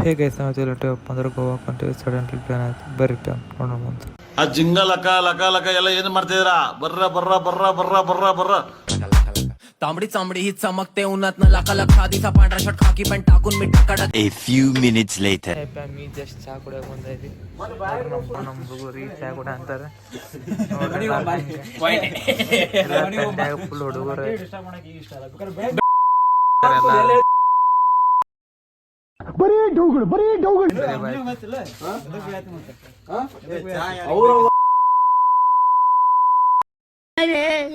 ಹೇಗೆ ಸಮಯದಲ್ಲಿಟ್ಟೆವಪ್ಪ ಅಂದ್ರೆ ಗೋವಾಕ್ಕೆ ಹೊಂಟಿವಿ. ಸಡನ್ಲಿ ಪ್ಲಾನ್ ಆಯ್ತು. ಬರ್ರಿ ಪ್ಲಾನ್ ನೋಡೋಣ ಮುಂದೆ. ಆ ಜಿಂಗ ಲಕ ಲಕ ಲಕ ಎಲ್ಲ ಏನು ಮಾಡ್ತಿದ್ದೀರಾ? ಬರ್ರ ಬರ್ರ ಬರ್ರ ಬರ್ರ ಬರ್ರ ಬರ್ರ. तांबडी चांबडी ही चमकते उन्हात न लाखा लाखा दिसा पांढरा शर्ट खाकी पॅन्ट टाकून मी टाकाडा. A few minutes later. Me just ಚಾ ಕುಡಿಯೋಕೆ ಬಂದೈತಿ. ನಮ್ಮ ಹುಡುಗರು ಚಾ ಕುಡ ಅಂತಾರೆ. ಫುಲ್ ಹುಡುಗರು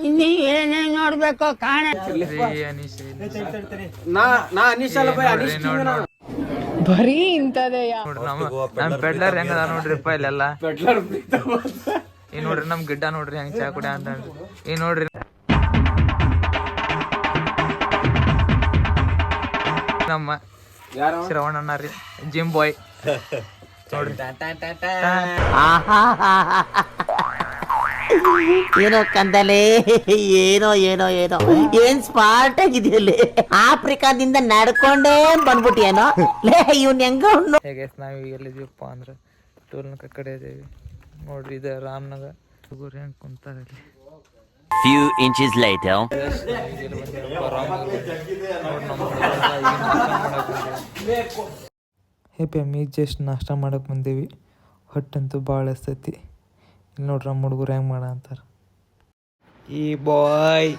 ಇನ್ನಿ ಏನೇ ನೋಡ್ಬೇಕು ಕಾಣ ಬರೀ ಇಂತದೇ ನಮ್ ಪೆಡ್ಲರ್ ಹೆಂಗದ ನೋಡ್ರಿಪ್ಪ ಇಲ್ಲೆಲ್ಲ. ಈ ನೋಡ್ರಿ ನಮ್ ಗಿಡ್ಡ ನೋಡ್ರಿ ಹೆಂಗ್ ಚಾ ಕುಡಿಯ ಅಂತ. ಈ ನೋಡ್ರಿ ನಮ್ಮ ಶ್ರವಣ ರೀ ಜಿಮ್ ಬಾಯ್ ನೋಡ್ರಿ. ಏನೋ ಕಂದಲೆ ಏನೋ ಏನೋ ಏನೋ ಏನ್ ಸ್ಮಾರ್ಟ್ ಆಗಿದೆಯಲ್ಲಿ. ಆಫ್ರಿಕಾದಿಂದ ನಡ್ಕೊಂಡೇ ಬಂದ್ಬಿಟ್ಟಿಯೇನೋ ಲೇ ಇವ್ನ ಹೆಂಗ. ಹೇಗೆ ನಾವ್ ಈಗ ಎಲ್ಲಿದೀವಪ್ಪ ಅಂದ್ರೆ ಟೋಲ್ನಕ ಕಡೆ ಇದೀವಿ ನೋಡ್ರಿ. ಇದು ರಾಮನಗರ. ಹುಡುಗರು ಹೆಂಗ್ ಕುಂತಾರ ಇಲ್ಲಿ. Few inches later. ಹೇಪಿ ಅಮ್ಮಿ ಜಸ್ಟ್ ನಾಷ್ಟ ಮಾಡಕ್ ಬಂದೀವಿ. ಹೊಟ್ಟಂತೂ ಭಾಳ ಹಸ್ತೈತಿ. ಇಲ್ಲಿ ನೋಡ್ರಿ ನಮ್ಮ ಹುಡುಗರು ಹೆಂಗ್ ಮಾಡ ಅಂತಾರ. ಈ ಬಾಯ್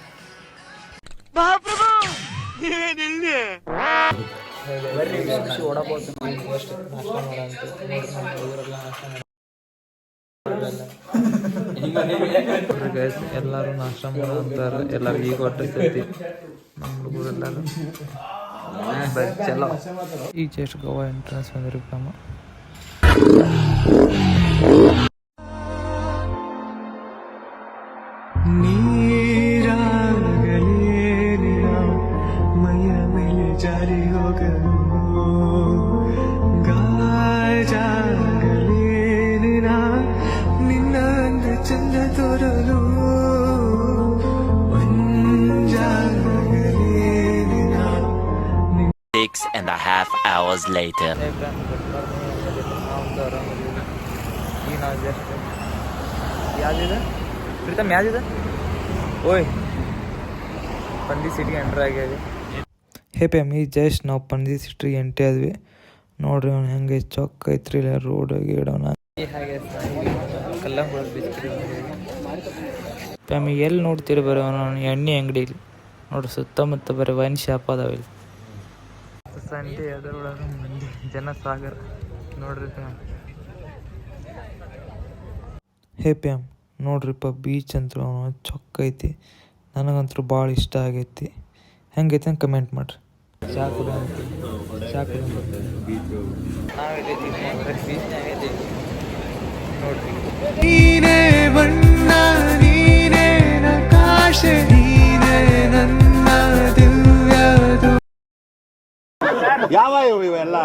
ಎಲ್ಲಾರು ನಾಷ್ಟ ಮಾಡ ಅಂತಾರ. ಎಲ್ಲಾರು ಈಗ ಹೊಟ್ಟೈತಿ. ನಮ್ಮ ಹುಡುಗರು ಎಲ್ಲಾರು ಚಲೋ. ಈಗ ಜಸ್ಟ್ ಗೋವಾ ಎಂಟ್ರೆನ್ಸ್ ಬಂದಿರಿ ನಮ್ಮ. ಮೈಯ ಮೇಲೆ ಜಾರಿ ಹೋಗಲು ಗಾಜಾಗಲೇನಿನ ನಿನ್ನ ಅಂದ ಚಂದ ತೋರಲು 6.5 hours later. ಯಾವ್ದಿದೆ ಪ್ರೀತಮ್? ಯಾವ್ದಿದೆ? ಓಯ್ ಪಂದಿ ಸಿಟಿಗೆ ಎಂಟ್ರ್ ಆಗ್ಯಾವಿ. ಹೇ ಪ್ಯಾಮಿ ಜಸ್ಟ್ ನಾವು ಪಂದಿ ಸಿಟಿಗೆ ಎಂಟ್ರಿ ಆದ್ವಿ. ನೋಡ್ರಿ ಅವ್ನು ಹೆಂಗೆ ಚೊಕ್ಕ ಐತ್ರಿ ಇಲ್ಲ ರೋಡ್ ಗೀಡವನ. ಹಾಗೆ ಕಲ್ಲಂಗೂಡ ಪ್ಯಾಮಿ ಎಲ್ಲಿ ನೋಡ್ತೀರಿ ಬರೀ ಅವನು ಎಣ್ಣೆ ಅಂಗಡಿ ಇಲ್ಲಿ ನೋಡ್ರಿ. ಸುತ್ತಮುತ್ತ ಬರೀ ವೈನ್ ಶಾಪ್ ಅದಾವ ಇಲ್ಲಿ. ಸಂಡೆ ಅದರೊಳಗೆ ಮಂದಿ ಜನಸಾಗರ ನೋಡ್ರಿ ಪ್ಯಾಮ್. ಹೇ ಪ್ಯಾಮ್ ನೋಡ್ರಿಪ್ಪ ಬೀಚ್ ಅಂತೂ ಚೊಕ್ಕ ಐತಿ. ನನಗಂತೂ ಭಾಳ ಇಷ್ಟ ಆಗೈತಿ. ಹೆಂಗೈತಿ ಅಂತ ಕಮೆಂಟ್ ಮಾಡ್ರಿ. ಚಾ ಕುಡಿ ಅಂತ ಚಾ ಕುಡಿ ನೋಡ್ರಿ. ನೀನೇ ಬಣ್ಣ ನೀನೇ ನಕಾಶ ನೀನೇ ನನ್ನ ದಿವ್ಯದು. ಯಾವ ಇವೆಲ್ಲ